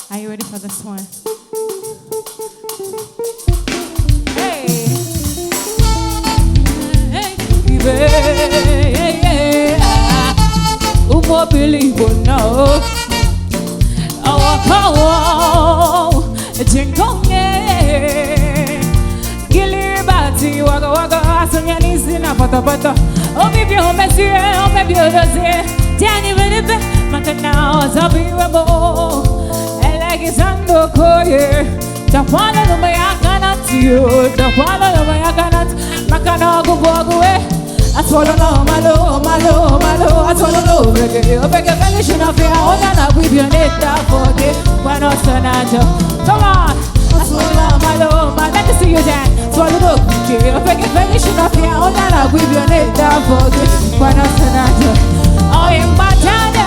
Are you ready for this one? Hey, hey, who more believe or no? Oh, jingle, Gilly Bati, Wagga Wagga, Asunianis in a pata. Oh, maybe you're messy, oh, maybe you're the Danny Vinny, Macana, Zabirabo. It's under coyer. The one of my I cannot you. The one of my I cannot. Macana go away. I swallow malo. I swallow reggae. I beg a fellation of your own and I will be on it. Forget when I stand. Come on. I swallow malo. Let me see you dance. Swallow reggae. I beg a fellation of your own and I will be on it. Forget when I stand. Oh, in Batana.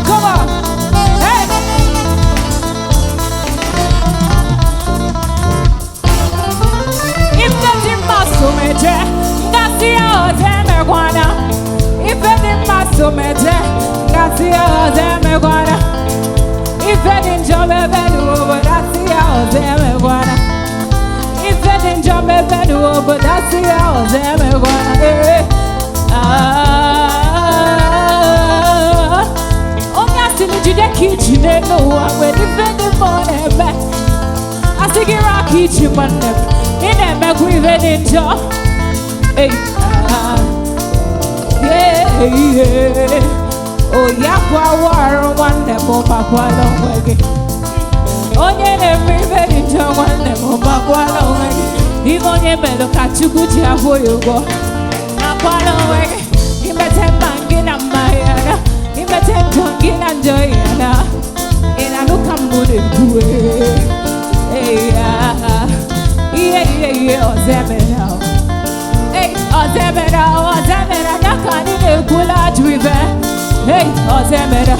Come on, hey! If the maso meje, ngasi ozeme kwana. If the maso meje, ngasi ozeme kwana. If the njombe benu, ngasi ozeme kwana. If the njombe benu, ngasi ozeme kwana. Kitchen, no one will defend the morning back. I see you rock kitchen one them. In them, make we ready to. Hey, yeah. Oh, yeah, war one them, oh, Papa, long way. Oh, yeah, we ready to one them, oh, Papa, long way. Even you better catch you good here for you go. Papa, long way. You better bang in my head. Tonguing and joy, and I look at mood and way. Hey, Ozemena. Hey, Ozemena, I can't even pull out river. Hey, Ozemena,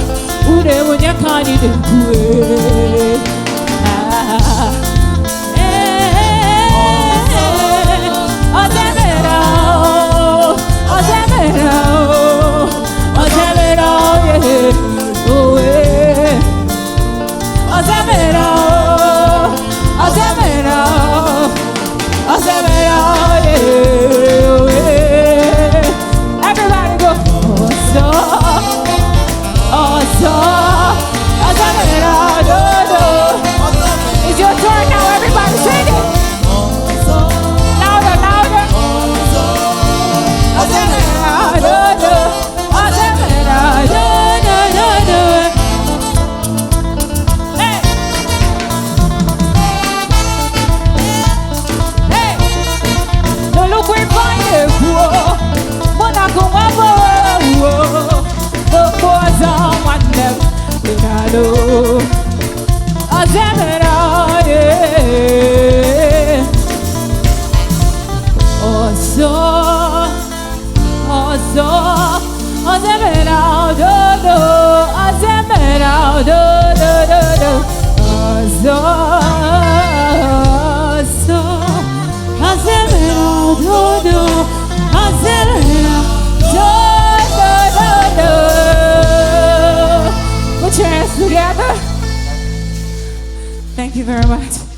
Ude, when you can't even do it. Together. Thank you very much.